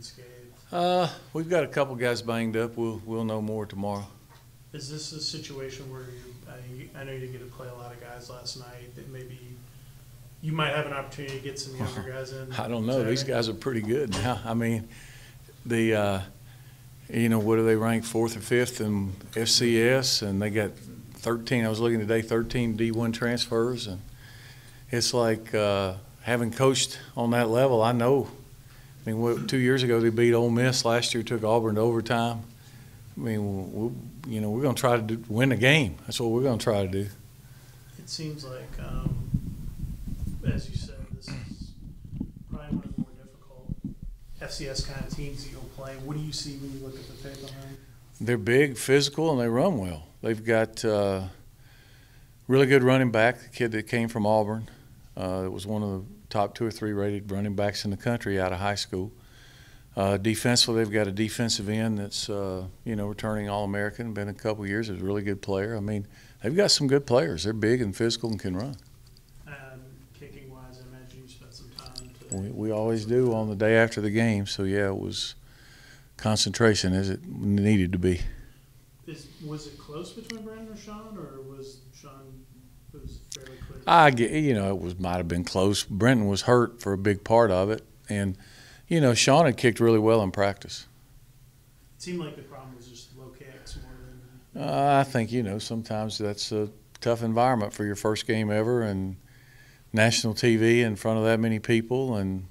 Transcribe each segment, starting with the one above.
unscathed? We've got a couple guys banged up. We'll know more tomorrow. Is this a situation where I know you didn't get to play a lot of guys last night, that maybe you might have an opportunity to get some younger guys in? I don't know. Saturday? These guys are pretty good now. I mean, what are they ranked 4th or 5th in FCS, and they got 13. I was looking today, 13 D1 transfers, and it's like having coached on that level. I know. I mean, 2 years ago they beat Ole Miss. Last year took Auburn to overtime. I mean, we're going to try to win the game. That's what we're going to try to do. It seems like, as you said, this is probably one of the more difficult FCS kind of teams that you'll play. What do you see when you look at the tape on them? They're big, physical, and they run well. They've got really good running back, the kid that came from Auburn. It was one of the top 2 or 3 rated running backs in the country out of high school. Defensively, they've got a defensive end that's, returning All-American, been a couple years, is a really good player. I mean, they've got some good players. They're big and physical and can run. Kicking-wise, I imagine you spent some time today. We always do on the day after the game, so, yeah, it was concentration as it needed to be. Was it close between Brandon and Sean, or was Sean fairly clear? It might have been close. Brenton was hurt for a big part of it, and Sean had kicked really well in practice. It seemed like the problem was just low kicks more than. I think sometimes that's a tough environment for your first game ever, and national TV in front of that many people, and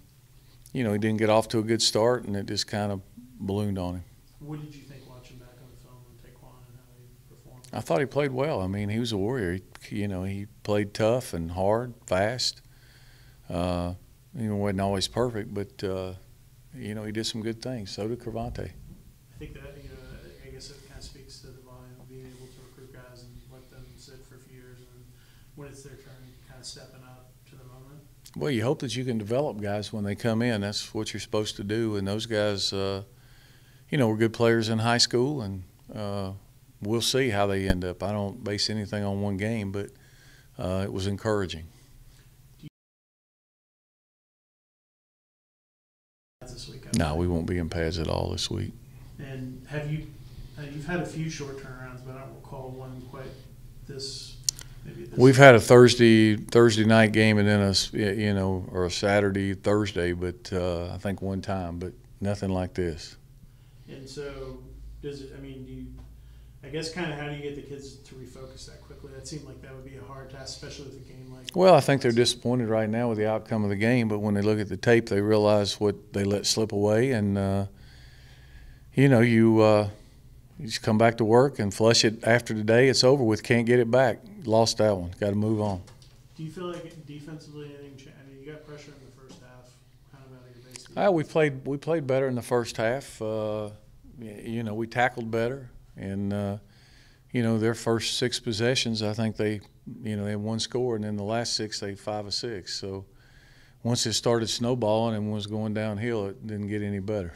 he didn't get off to a good start, and it just kind of ballooned on him. What did you think watching back on the film of Taquan and how he performed? I thought he played well. I mean, he was a warrior. He played tough and hard, fast. Wasn't always perfect, but he did some good things. So did Cravante. I think that I guess it kind of speaks to the volume of being able to recruit guys and let them sit for a few years, and when it's their turn, kind of stepping up to the moment. Well, you hope that you can develop guys when they come in. That's what you're supposed to do. And those guys, were good players in high school, and we'll see how they end up. I don't base anything on one game, but it was encouraging. This week, no, we won't be in pads at all this week. And you've had a few short turnarounds, but I don't recall one quite this. We've had a Thursday night game and then or a Saturday, Thursday, but I think one time, but nothing like this. And so, I guess kind of how do you get the kids to refocus that quickly? That seemed like that would be a hard task, especially with a game like. Well, I think they're disappointed right now with the outcome of the game, but when they look at the tape, they realize what they let slip away, and you just come back to work and flush it after today. It's over with. Can't get it back. Lost that one. Got to move on. Do you feel like defensively anything changed? I mean, you got pressure in the first half, kind of out of your base. We played better in the first half. We tackled better, and their first 6 possessions, I think they had 1 score, and then the last 6 they 5 of 6. So once it started snowballing and was going downhill, it didn't get any better.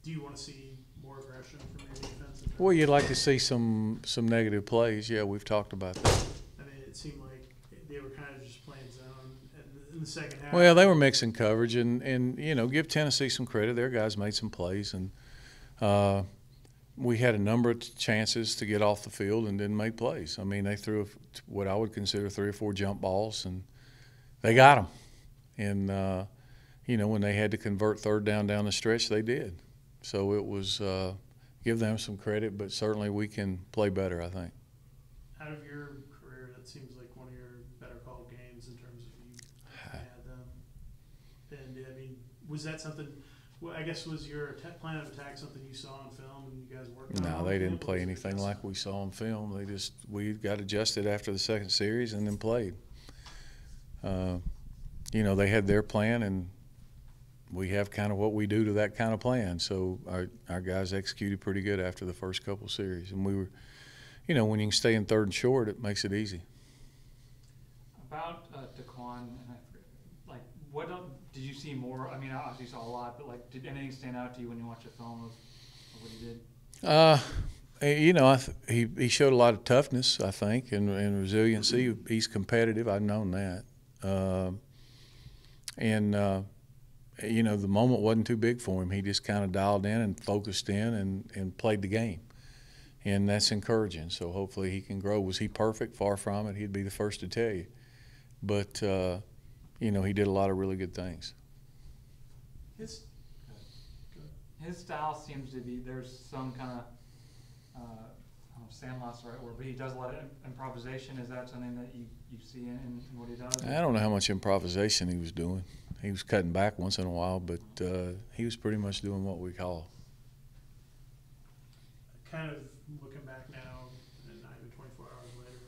Do you want to see more aggression from your defense? Well, you'd like to see some negative plays. Yeah, we've talked about that. I mean, it seemed like they were kind of just playing zone in the second half. Well, they were mixing coverage, and give Tennessee some credit. Their guys made some plays, and we had a number of chances to get off the field and didn't make plays. I mean, they threw what I would consider 3 or 4 jump balls, and they got them. And, when they had to convert 3rd down the stretch, they did. So it was give them some credit, but certainly we can play better, I think. Out of your career, that seems like one of your better called games in terms of you had them. And, I mean, was that something – well, I guess was your plan of attack something you saw on film and you guys worked on? No, they didn't play anything like we saw on film. We got adjusted after the second series and then played. They had their plan, and we have kind of what we do to that kind of plan. So our guys executed pretty good after the first couple series, and we were, when you can stay in 3rd and short, it makes it easy. About Taquan, and I forget, what did you see more? I mean, obviously you saw a lot, but did anything stand out to you when you watched the film of what he did? He showed a lot of toughness, I think, and resiliency. He's competitive. I've known that, and you know, the moment wasn't too big for him. He just kind of dialed in and focused in and played the game. And that's encouraging. So hopefully he can grow. Was he perfect? Far from it. He'd be the first to tell you. But, you know, he did a lot of really good things. His style seems to be, there's some kind of, I don't know if sandlot's the right word, but he does a lot of improvisation. Is that something that you see in what he does? I don't know how much improvisation he was doing. He was cutting back once in a while, but he was pretty much doing what we call. Kind of looking back now, and not even 24 hours later,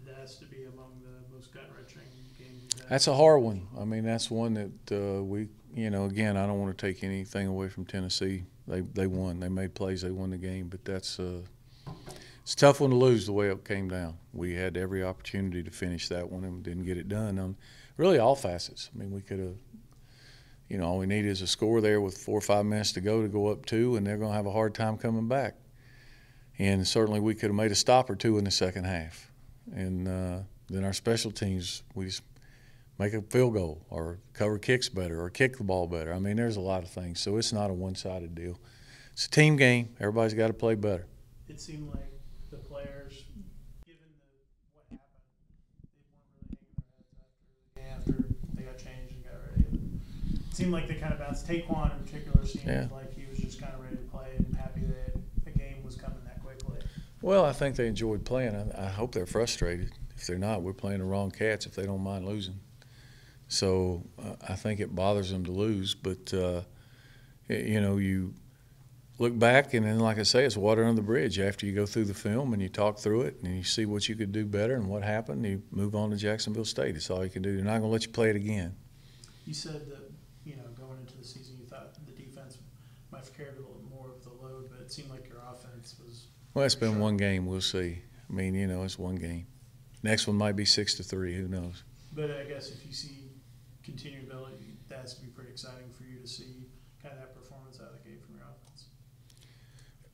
that has to be among the most gut-wrenching games you've had. That's a hard one. I mean, that's one that we, you know, again, I don't want to take anything away from Tennessee. They won. They made plays. They won the game. But that's it's a tough one to lose the way it came down. We had every opportunity to finish that one and didn't get it done on really all facets. I mean, we could have, you know, all we need is a score there with 4 or 5 minutes to go up 2, and they're going to have a hard time coming back. And certainly we could have made a stop or 2 in the second half. And then our special teams, we just make a field goal or cover kicks better or kick the ball better. I mean, there's a lot of things. So it's not a one-sided deal. It's a team game. Everybody's got to play better. It seemed like the players, given what happened, they weren't really hanging their heads after they got changed and got ready. It seemed like they kind of bounced. Taquan in particular seemed like he was just kind of ready to play and happy that the game was coming that quickly. Well, I think they enjoyed playing. I hope they're frustrated. If they're not, we're playing the wrong cats if they don't mind losing. So I think it bothers them to lose. But, you know, you look back and then, like I say, it's water under the bridge. After you go through the film and you talk through it and you see what you could do better and what happened, you move on to Jacksonville State. It's all you can do. They're not going to let you play it again. You said that, you know, going into the season you thought the defense might have carried a little more of the load, but it seemed like your offense was – Well, it's been one game. We'll see. I mean, you know, it's one game. Next one might be 6-3. Who knows? But I guess if you see continued ability, that has to be pretty exciting for you to see kind of that performance out of the gate from your offense.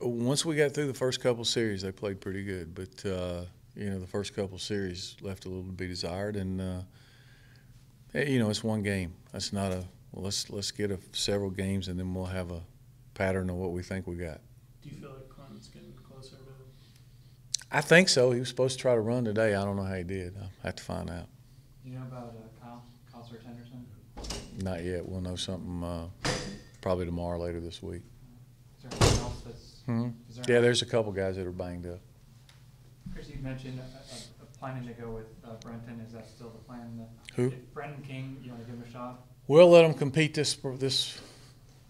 Once we got through the first couple series, they played pretty good. But, you know, the first couple series left a little to be desired. And, you know, it's one game. That's not a well, let's get several games and then we'll have a pattern of what we think we got. Do you feel like Clem's getting closer to I think so. He was supposed to try to run today. I don't know how he did. I'll have to find out. You know about Kyle Henderson? Not yet. We'll know something probably tomorrow, later this week. Is there anything else that's Yeah, there's a couple guys that are banged up. Chris, you mentioned planning to go with Brenton. Is that still the plan? Who? Brenton King, you want to give him a shot? We'll let them compete this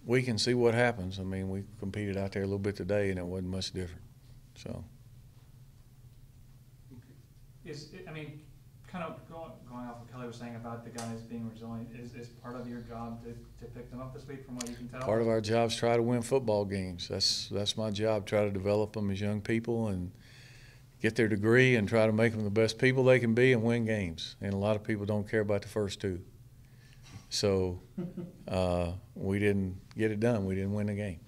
week and see what happens. I mean, we competed out there a little bit today, and it wasn't much different. So. I mean, kind of going off what Kelly was saying about the guys being resilient, is part of your job to pick them up this week from what you can tell? Part of our job is try to win football games. That's my job, try to develop them as young people and get their degree and try to make them the best people they can be and win games. And a lot of people don't care about the first 2. So we didn't get it done. We didn't win the game.